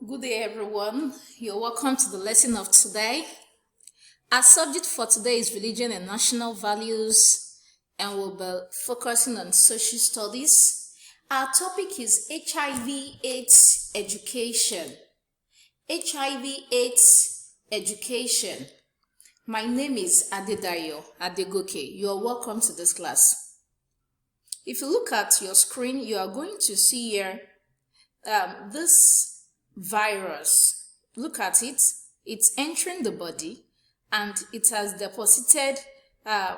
Good day, everyone. You're welcome to the lesson of today. Our subject for today is religion and national values, and we'll be focusing on social studies. Our topic is HIV/AIDS education. HIV/AIDS education. My name is Adedayo Adegoke. You're welcome to this class. If you look at your screen, you are going to see here this virus. Look at it. It's entering the body and it has deposited there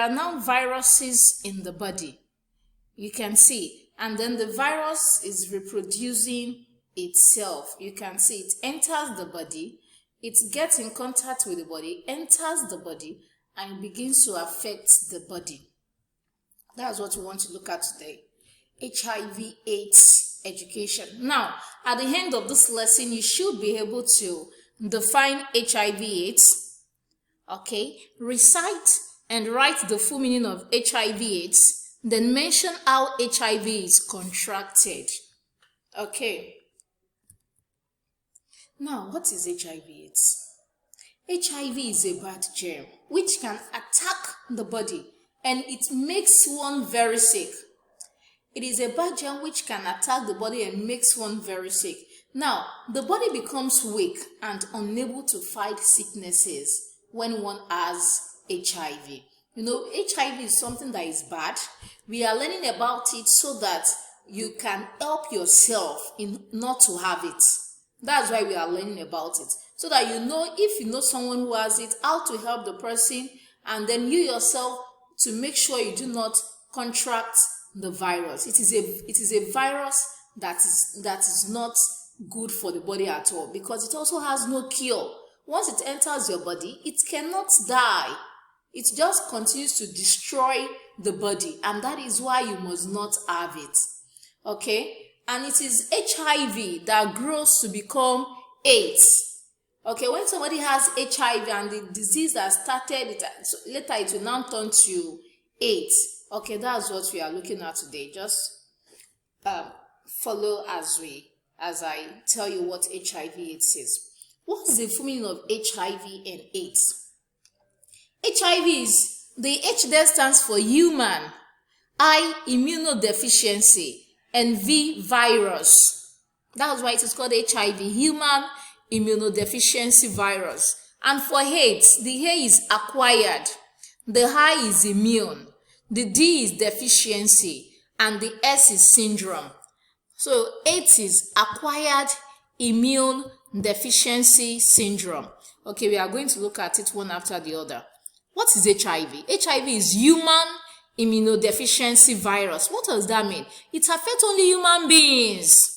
are now viruses in the body. You can see, and then the virus is reproducing itself. You can see it enters the body, it gets in contact with the body, enters the body, and begins to affect the body. That's what we want to look at today. HIV/AIDS education. Now, at the end of this lesson, you should be able to define HIV/AIDS, okay, recite and write the full meaning of HIV/AIDS, then mention how HIV is contracted. Okay. Now, what is HIV/AIDS? HIV is a bad germ which can attack the body and it makes one very sick. It is a bad germ which can attack the body and makes one very sick. Now, the body becomes weak and unable to fight sicknesses when one has HIV. You know, HIV is something that is bad. We are learning about it so that you can help yourself in not to have it. That's why we are learning about it. So that you know, if you know someone who has it, how to help the person, and then you yourself to make sure you do not contract the virus. It is a virus that is not good for the body at all, because it also has no cure. Once it enters your body, it cannot die. It just continues to destroy the body, and that is why you must not have it. Okay? And it is HIV that grows to become AIDS. Okay, when somebody has HIV and the disease has started, later it will now turn to AIDS. Okay, that's what we are looking at today. Just follow as I tell you what HIV/AIDS is. What is the full meaning of HIV and AIDS? HIV is, the H there stands for human, I immunodeficiency, and V virus. That's why it is called HIV, human immunodeficiency virus. And for AIDS, the A is acquired, the I is immune, the D is deficiency, and the S is syndrome. So AIDS is acquired immune deficiency syndrome. Okay, we are going to look at it one after the other. What is HIV? HIV is human immunodeficiency virus. What does that mean? It affects only human beings.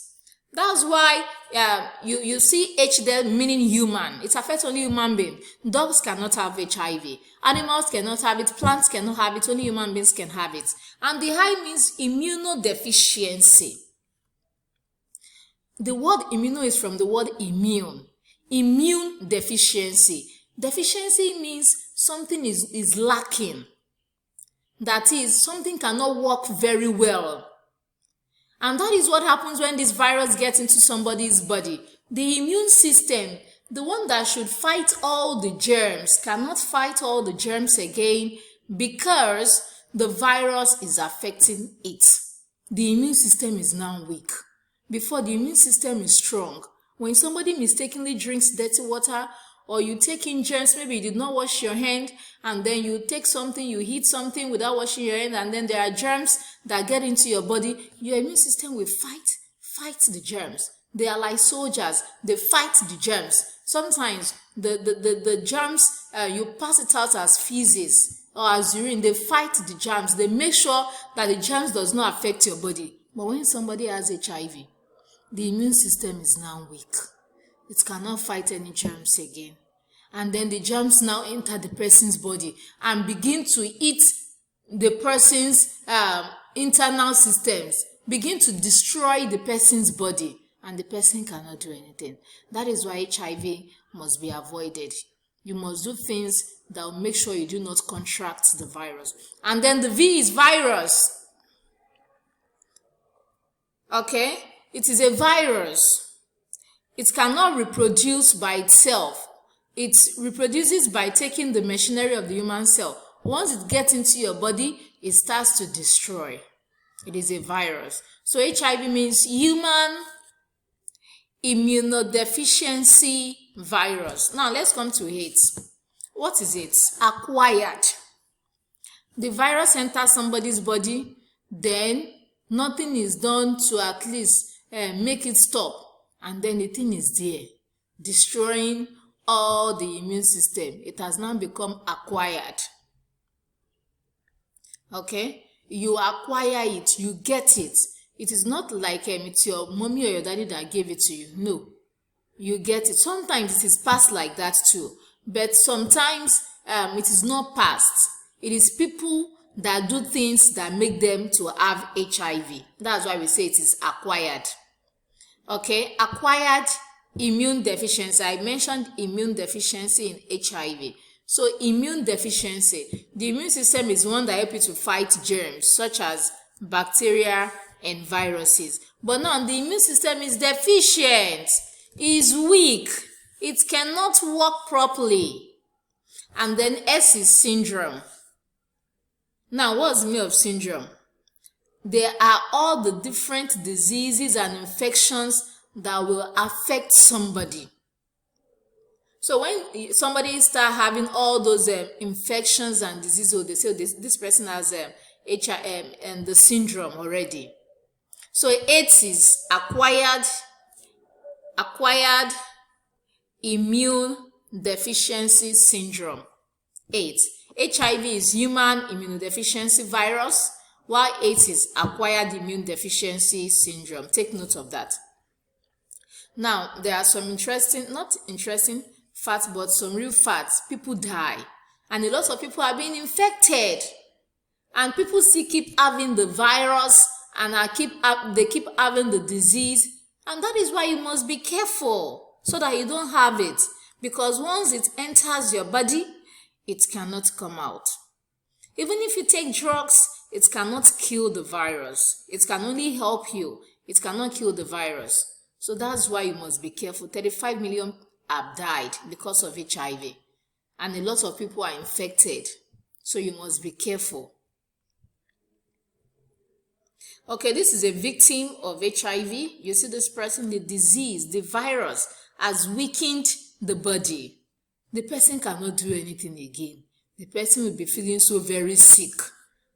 That's why you see H there meaning human. It affects only human beings. Dogs cannot have HIV. Animals cannot have it. Plants cannot have it. Only human beings can have it. And the I means immunodeficiency. The word immuno is from the word immune. Immune deficiency. Deficiency means something is lacking. That is, something cannot work very well. And that is what happens when this virus gets into somebody's body. The immune system, the one that should fight all the germs, cannot fight all the germs again because the virus is affecting it. The immune system is now weak. Before, the immune system is strong. When somebody mistakenly drinks dirty water, or you take in germs, maybe you did not wash your hand, and then you take something, you eat something without washing your hand, and then there are germs that get into your body, your immune system will fight the germs. They are like soldiers. They fight the germs. Sometimes the germs, you pass it out as feces or as urine. They fight the germs. They make sure that the germs does not affect your body. But when somebody has HIV, the immune system is now weak. It cannot fight any germs again. And then the germs now enter the person's body and begin to eat the person's internal systems, begin to destroy the person's body, and the person cannot do anything. That is why HIV must be avoided. You must do things that will make sure you do not contract the virus. And then the V is virus. Okay? It is a virus. It cannot reproduce by itself. It reproduces by taking the machinery of the human cell. Once it gets into your body, it starts to destroy. It is a virus. So HIV means human immunodeficiency virus. Now let's come to AIDS. What is it? Acquired. The virus enters somebody's body, then nothing is done to at least make it stop, and then the thing is there, destroying all the immune system. It has now become acquired. Okay, you acquire it, you get it. It is not like it's your mommy or your daddy that gave it to you. No, you get it. Sometimes it is passed like that too, but sometimes it is not passed. It is people that do things that make them to have HIV. That's why we say it is acquired. Okay, acquired immune deficiency. I mentioned immune deficiency in HIV. So immune deficiency, the immune system is one that helps you to fight germs such as bacteria and viruses. But now the immune system is deficient, is weak, it cannot work properly. And then S is syndrome. Now, what's the meaning of syndrome? There are all the different diseases and infections that will affect somebody. So when somebody starts having all those infections and diseases, they say this person has HIV and the syndrome already. So AIDS is acquired immune deficiency syndrome. AIDS. HIV is human immunodeficiency virus, while AIDS is acquired immune deficiency syndrome. Take note of that. Now, there are some not interesting facts, but some real facts. People die, and a lot of people are being infected, and people still keep having the virus, and they keep having the disease, and that is why you must be careful so that you don't have it, because once it enters your body, it cannot come out. Even if you take drugs, it cannot kill the virus. It can only help you. It cannot kill the virus. So that's why you must be careful. 35 million have died because of HIV, and a lot of people are infected. So you must be careful. Okay, this is a victim of HIV. You see this person, the disease, the virus has weakened the body. The person cannot do anything again. The person will be feeling so very sick.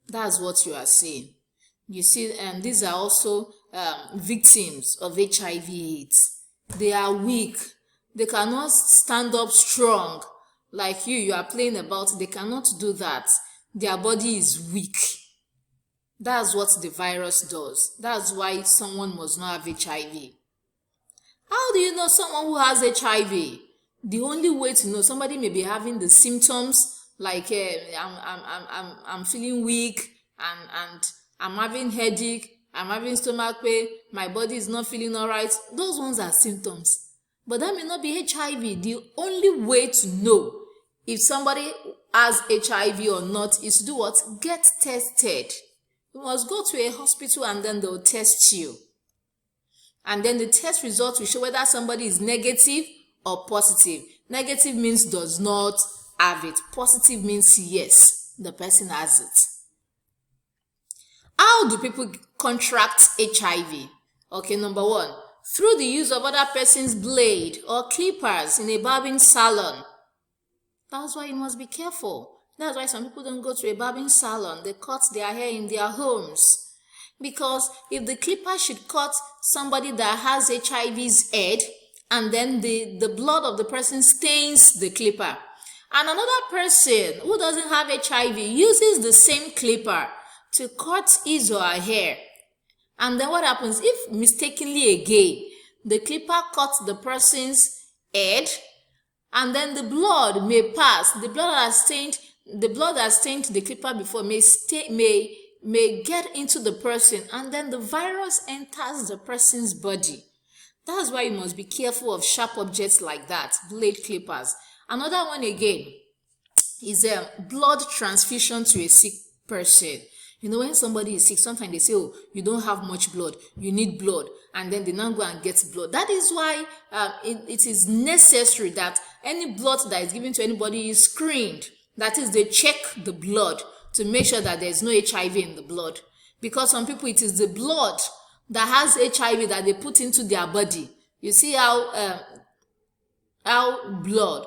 That's what you are saying. You see, and these are also victims of HIV/AIDS. They are weak. They cannot stand up strong like you are playing about. They cannot do that. Their body is weak. That's what the virus does. That's why someone must not have HIV. How do you know someone who has HIV? The only way to know, somebody may be having the symptoms like I'm feeling weak and I'm having headache, I'm having stomach pain, my body is not feeling all right. Those ones are symptoms. But that may not be HIV. The only way to know if somebody has HIV or not is to do what? Get tested. You must go to a hospital and then they'll test you. And then the test results will show whether somebody is negative or positive. Negative means does not have it. Positive means yes, the person has it. How do people contract HIV? Okay, number one, through the use of other person's blade or clippers in a barbing salon. That's why you must be careful. That's why some people don't go to a barbing salon. They cut their hair in their homes. Because if the clipper should cut somebody that has HIV's head, and then the blood of the person stains the clipper, and another person who doesn't have HIV uses the same clipper to cut his or her hair, and then what happens if mistakenly again the clipper cuts the person's head, and then the blood may pass, the blood that stained the clipper before may get into the person, and then the virus enters the person's body. That's why you must be careful of sharp objects like that, blade clippers. Another one again is blood transfusion to a sick person. You know, when somebody is sick, sometimes they say, oh, you don't have much blood, you need blood, and then they now go and get blood. That is why it is necessary that any blood that is given to anybody is screened. That is, they check the blood to make sure that there is no HIV in the blood. Because some people, it is the blood that has HIV that they put into their body. You see how blood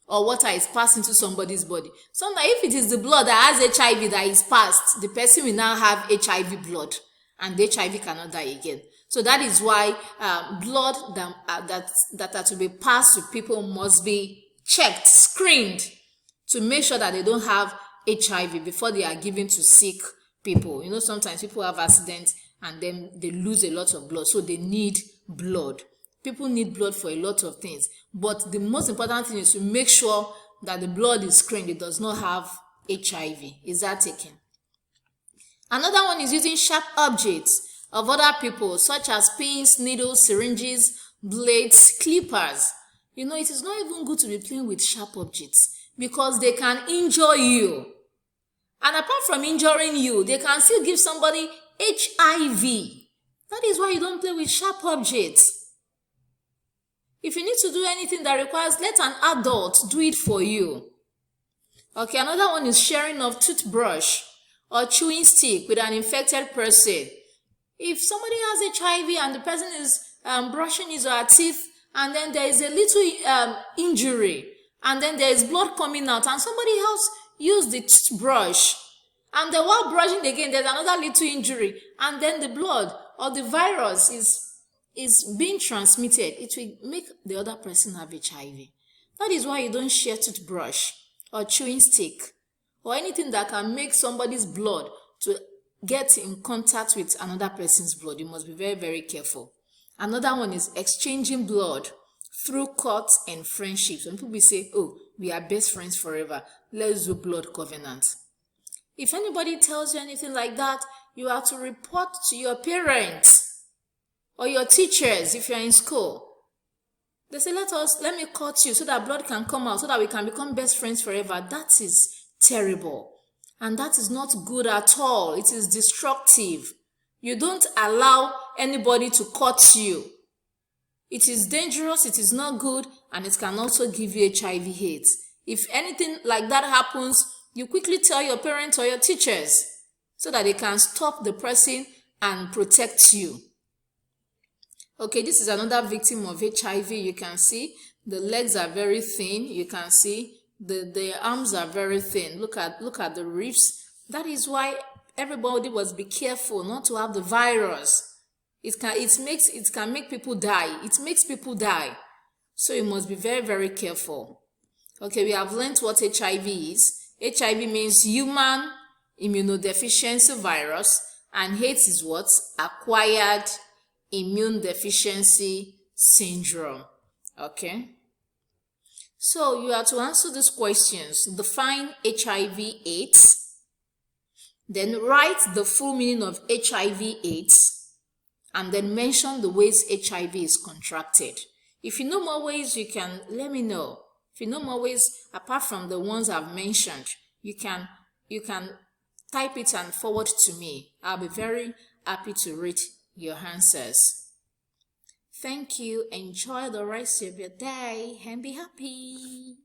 or water is passed into somebody's body. Sometimes if it is the blood that has HIV that is passed, the person will now have HIV blood, and the HIV cannot die again. So that is why blood that are to be passed to people must be checked, screened, to make sure that they don't have HIV before they are given to sick people. You know, sometimes people have accidents and then they lose a lot of blood, so they need blood. People need blood for a lot of things, but the most important thing is to make sure that the blood is screened. It does not have HIV. Is that taken? Another one is using sharp objects of other people, such as pins, needles, syringes, blades, clippers. You know, it is not even good to be playing with sharp objects because they can injure you. And apart from injuring you, they can still give somebody HIV. That is why you don't play with sharp objects. If you need to do anything that requires, let an adult do it for you. Okay, another one is sharing of toothbrush or chewing stick with an infected person. If somebody has HIV and the person is brushing his or her teeth, and then there is a little injury, and then there is blood coming out, and somebody else used the toothbrush, and then while brushing again, there's another little injury, and then the blood or the virus is being transmitted, it will make the other person have HIV. That is why you don't share toothbrush or chewing stick or anything that can make somebody's blood to get in contact with another person's blood. You must be very, very careful. Another one is exchanging blood through courts and friendships. When people say, oh, we are best friends forever, let's do blood covenant. If anybody tells you anything like that, you have to report to your parents or your teachers if you're in school. They say, let me cut you so that blood can come out, so that we can become best friends forever. That is terrible. And that is not good at all. It is destructive. You don't allow anybody to cut you. It is dangerous, it is not good, and it can also give you HIV/AIDS. If anything like that happens, you quickly tell your parents or your teachers so that they can stop the person and protect you. Okay, this is another victim of HIV. You can see the legs are very thin. You can see the arms are very thin. Look at the ribs. That is why everybody must be careful not to have the virus. It can make people die. It makes people die. So you must be very, very careful. Okay, we have learned what HIV is. HIV means human immunodeficiency virus, and AIDS is what? Acquired immune deficiency syndrome. Okay, so you have to answer these questions. Define HIV/AIDS, then write the full meaning of HIV/AIDS, and then mention the ways HIV is contracted. If you know more ways, you can let me know. If you know more ways apart from the ones I've mentioned, you can type it and forward to me. I'll be very happy to read your answers. Thank you. Enjoy the rest of your day and be happy.